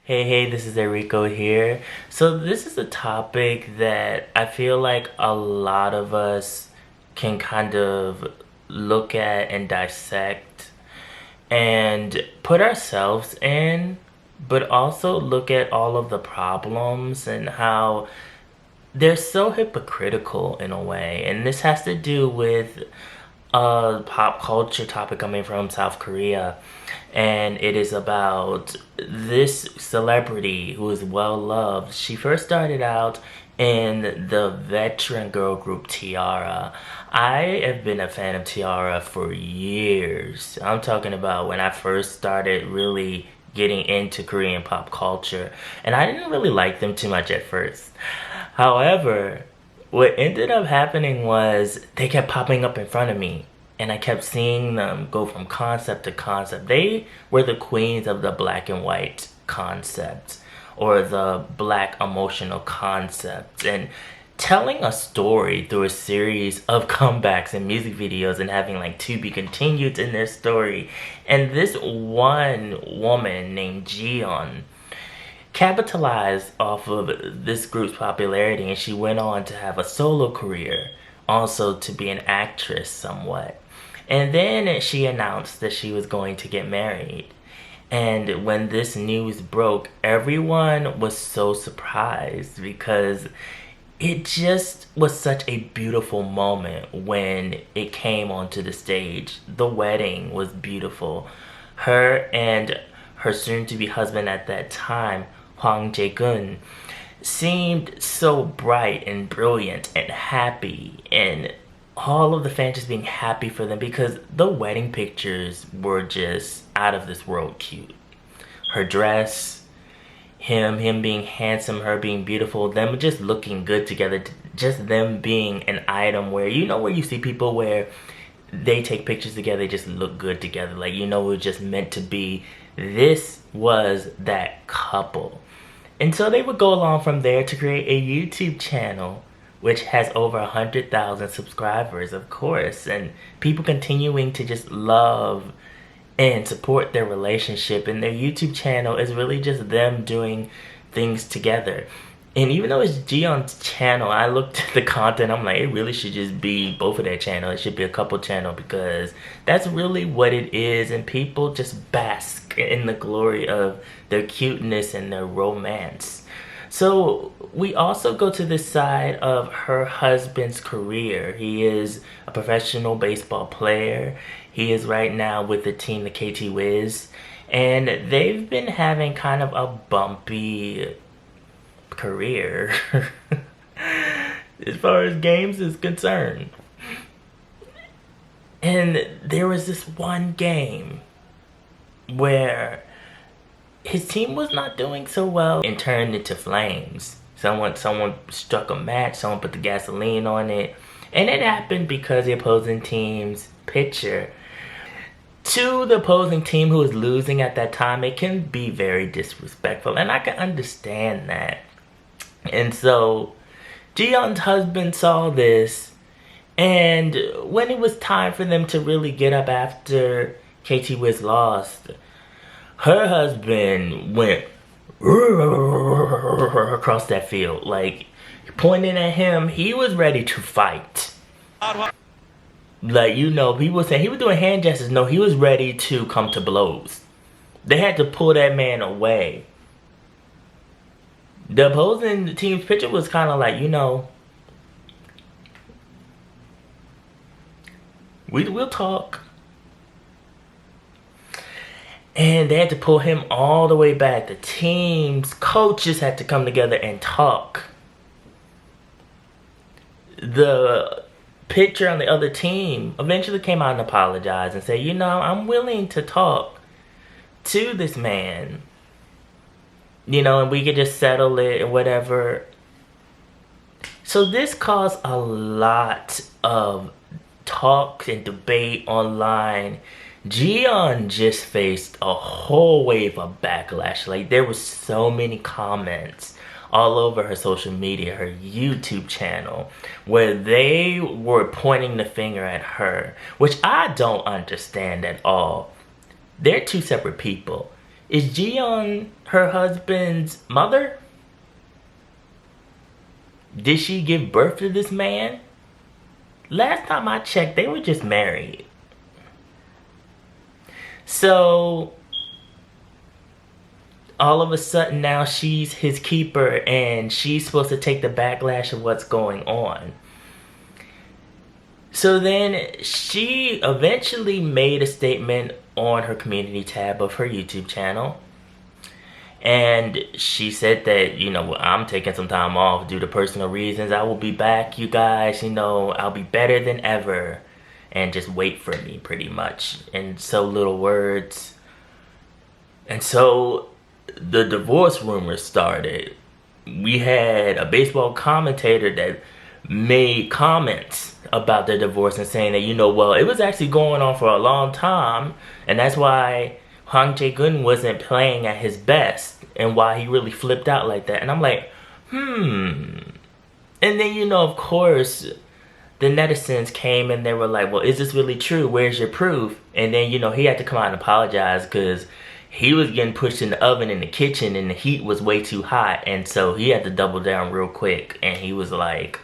Hey, this is Erico here. So this is a topic that I feel like a lot of us can kind of look at and dissect and put ourselves in, but also look at all of the problems and how they're so hypocritical in a way. And this has to do with a pop culture topic coming from South Korea. And it is about this celebrity who is well loved. She first started out in the veteran girl group T-ara. I have been a fan of T-ara for years. I'm talking about when I first started really getting into Korean pop culture. And I didn't really like them too much at first. However, what ended up happening was they kept popping up in front of me and I kept seeing them go from concept to concept. They were the queens of the black and white concept, or the black emotional concept, and telling a story through a series of comebacks and music videos and having like to be continued in their story. And this one woman named Jae-gyun capitalized off of this group's popularity, and she went on to have a solo career, also to be an actress somewhat. And then she announced that she was going to get married. And when this news broke, everyone was so surprised because it just was such a beautiful moment when it came onto the stage. The wedding was beautiful. Her and her soon-to-be husband at that time, Jae-gyun, seemed so bright and brilliant and happy, and all of the fans just being happy for them because the wedding pictures were just out of this world cute. Her dress, him being handsome, her being beautiful, them just looking good together, just them being an item where, you know, where you see people where they take pictures together, they just look good together, like, you know, it was just meant to be. This was that couple. And so they would go along from there to create a YouTube channel which has over 100,000 subscribers, of course, and people continuing to just love and support their relationship. And their YouTube channel is really just them doing things together. And even though it's Jiyeon's channel, I looked at the content, I'm like, it really should just be both of their channels. It should be a couple channel because that's really what it is. And people just bask in the glory of their cuteness and their romance. So we also go to the side of her husband's career. He is a professional baseball player. He is right now with the team, the KT Wiz. And they've been having kind of a bumpy career as far as games is concerned. And there was this one game where his team was not doing so well and turned into flames. Someone struck a match, someone put the gasoline on it, and it happened because the opposing team's pitcher, to the opposing team who was losing at that time, it can be very disrespectful, and I can understand that. And so Jiyeon's husband saw this, and when it was time for them to really get up after KT Wiz lost, her husband went across that field, like pointing at him. He was ready to fight. Like, you know, people saying he was doing hand gestures. No, he was ready to come to blows. They had to pull that man away. The opposing team's pitcher was kind of like, you know, we'll talk. And they had to pull him all the way back. The team's coaches had to come together and talk. The pitcher on the other team eventually came out and apologized and said, you know, I'm willing to talk to this man, you know, and we could just settle it and whatever. So this caused a lot of talk and debate online. Jiyeon just faced a whole wave of backlash. Like, there was so many comments all over her social media, her YouTube channel, where they were pointing the finger at her, which I don't understand at all. They're two separate people. Is Jae-gyun her husband's mother? Did she give birth to this man? Last time I checked, they were just married. So all of a sudden now she's his keeper and she's supposed to take the backlash of what's going on. So then she eventually made a statement on her community tab of her YouTube channel. And she said that, you know, I'm taking some time off due to personal reasons. I will be back, you guys. You know, I'll be better than ever. And just wait for me, pretty much. In so little words. And so the divorce rumors started. We had a baseball commentator that made comments about the divorce and saying that, you know, well, it was actually going on for a long time. And that's why Jae-gyun wasn't playing at his best and why he really flipped out like that. And I'm like, And then, you know, of course, the netizens came and they were like, well, is this really true? Where's your proof? And then, you know, he had to come out and apologize because he was getting pushed in the oven in the kitchen and the heat was way too hot. And so he had to double down real quick. And he was like,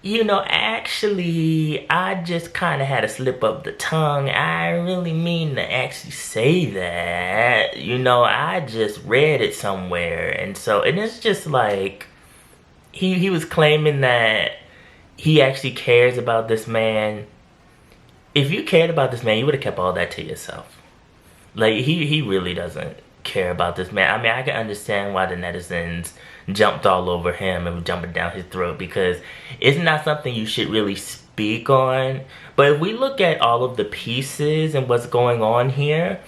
you know, actually, I just kind of had a slip of the tongue. I really mean to actually say that. You know, I just read it somewhere. And so, and it's just like, he was claiming that he actually cares about this man. If you cared about this man, you would have kept all that to yourself. Like, he really doesn't care about this man. I mean, I can understand why the netizens jumped all over him and were jumping down his throat because it's not something you should really speak on. But if we look at all of the pieces and what's going on here,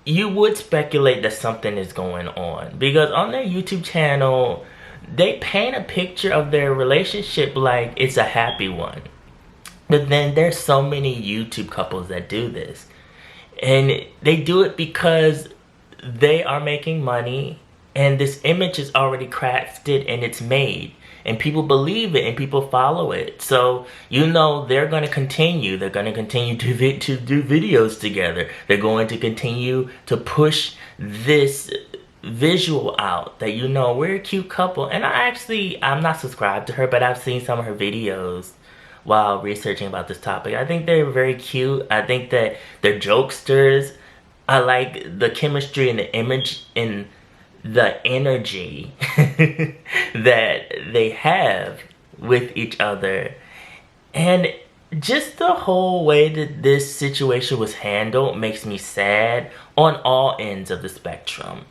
you would speculate that something is going on. Because on their YouTube channel, they paint a picture of their relationship like it's a happy one. But then there's so many YouTube couples that do this. And they do it because they are making money and this image is already crafted and it's made. And people believe it and people follow it. So, you know, they're going to continue. They're going to continue to do videos together. They're going to continue to push this visual out that, you know, we're a cute couple. And I'm not subscribed to her, but I've seen some of her videos while researching about this topic. I think they're very cute. I think that they're jokesters. I like the chemistry and the image and the energy that they have with each other. And just the whole way that this situation was handled makes me sad on all ends of the spectrum.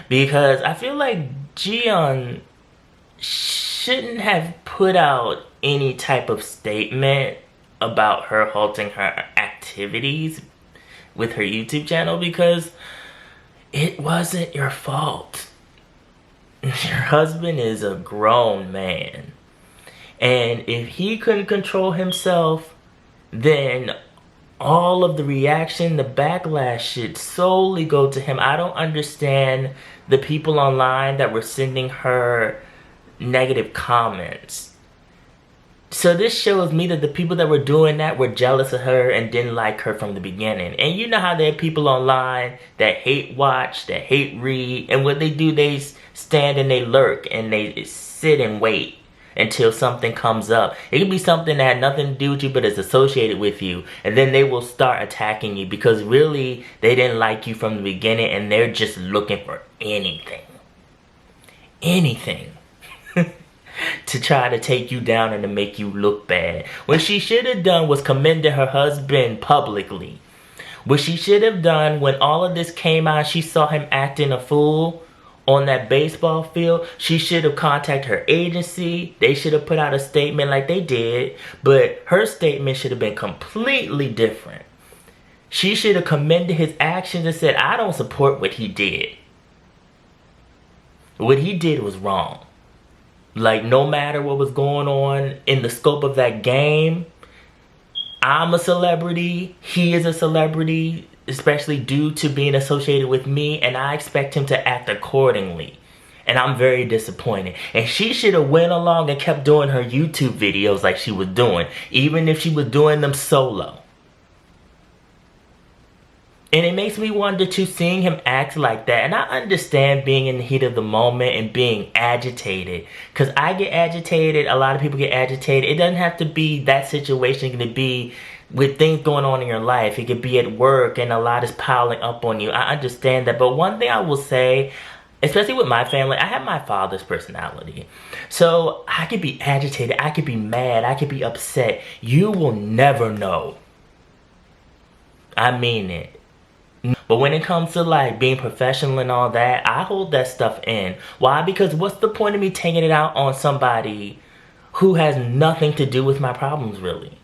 Because I feel like Jae-gyun shouldn't have put out any type of statement about her halting her activities with her YouTube channel because it wasn't your fault. Your husband is a grown man. And if he couldn't control himself, then all of the reaction, the backlash should solely go to him. I don't understand the people online that were sending her negative comments. So this shows me that the people that were doing that were jealous of her and didn't like her from the beginning. And you know how there are people online that hate watch, that hate read, and what they do, they stand and they lurk and they sit and wait until something comes up. It could be something that had nothing to do with you but is associated with you, and then they will start attacking you because really they didn't like you from the beginning and they're just looking for anything to try to take you down and to make you look bad. What she should have done was commended her husband publicly. What she should have done when all of this came out, she saw him acting a fool on that baseball field, she should have contacted her agency. They should have put out a statement like they did, but her statement should have been completely different. She should have commended his actions and said, I don't support what he did. What he did was wrong. Like, no matter what was going on in the scope of that game, I'm a celebrity, he is a celebrity, especially due to being associated with me, and I expect him to act accordingly. And I'm very disappointed. And she should have went along and kept doing her YouTube videos like she was doing, even if she was doing them solo. And it makes me wonder too, seeing him act like that. And I understand being in the heat of the moment and being agitated. Because I get agitated, a lot of people get agitated. It doesn't have to be that situation. It can be with things going on in your life. It could be at work and a lot is piling up on you. I understand that. But one thing I will say, especially with my family, I have my father's personality. So I could be agitated, I could be mad, I could be upset. You will never know. I mean it. But when it comes to like being professional and all that, I hold that stuff in. Why? Because what's the point of me taking it out on somebody who has nothing to do with my problems, really?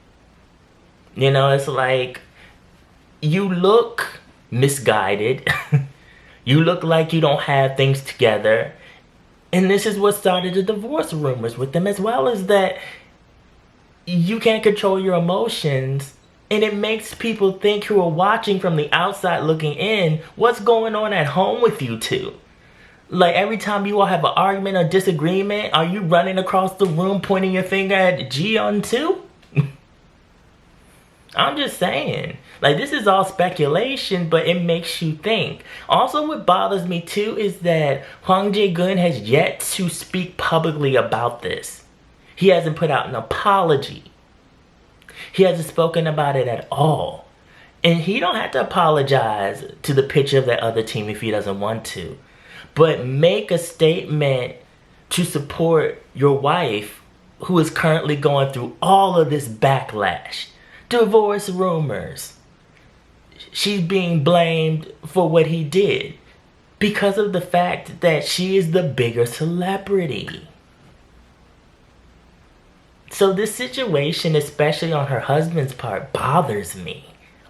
You know, it's like, you look misguided. You look like you don't have things together. And this is what started the divorce rumors with them as well, is that you can't control your emotions. And it makes people think who are watching from the outside looking in, what's going on at home with you two? Like every time you all have an argument or disagreement, are you running across the room pointing your finger at Jae-gyun too? I'm just saying. Like, this is all speculation, but it makes you think. Also, what bothers me too is that Jae-gyun has yet to speak publicly about this. He hasn't put out an apology. He hasn't spoken about it at all. And he don't have to apologize to the picture of that other team if he doesn't want to. But make a statement to support your wife, who is currently going through all of this backlash. Divorce rumors. She's being blamed for what he did because of the fact that she is the bigger celebrity. So this situation, especially on her husband's part, bothers me.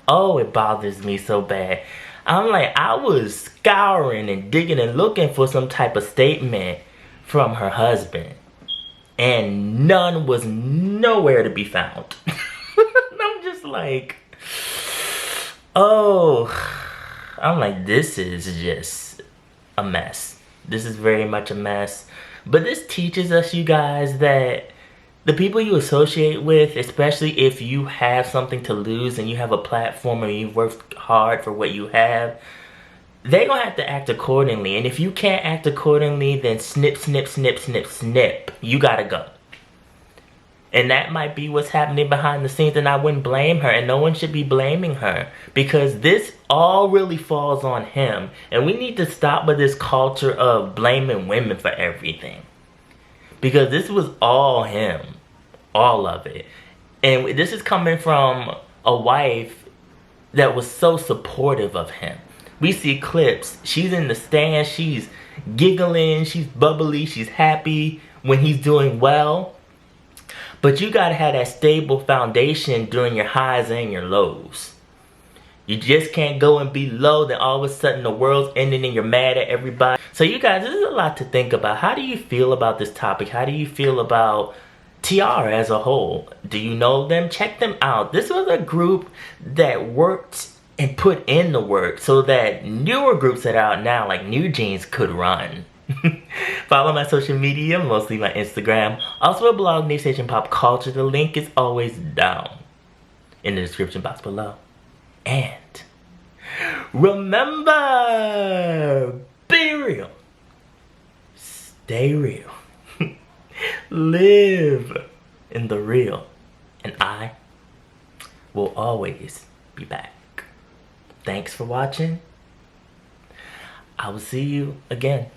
Oh, it bothers me so bad. I'm like, I was scouring and digging and looking for some type of statement from her husband. And none was nowhere to be found. I'm just like, oh. I'm like, this is just a mess. This is very much a mess. But this teaches us, you guys, that the people you associate with, especially if you have something to lose and you have a platform and you've worked hard for what you have, they're going to have to act accordingly. And if you can't act accordingly, then snip, snip, snip, snip, snip. You got to go. And that might be what's happening behind the scenes, and I wouldn't blame her, and no one should be blaming her, because this all really falls on him. And we need to stop with this culture of blaming women for everything. Because this was all him. All of it. And this is coming from a wife that was so supportive of him. We see clips. She's in the stands. She's giggling. She's bubbly. She's happy when he's doing well. But you gotta have that stable foundation during your highs and your lows. You just can't go and be low, then all of a sudden the world's ending and you're mad at everybody. So you guys, this is a lot to think about. How do you feel about this topic? How do you feel about T-ara as a whole? Do you know them? Check them out. This was a group that worked and put in the work so that newer groups that are out now, like New Jeans, could run. Follow my social media, mostly my Instagram. Also a blog, New Station Pop Culture. The link is always down in the description box below. And remember, be real, stay real, live in the real, and I will always be back. Thanks for watching. I will see you again.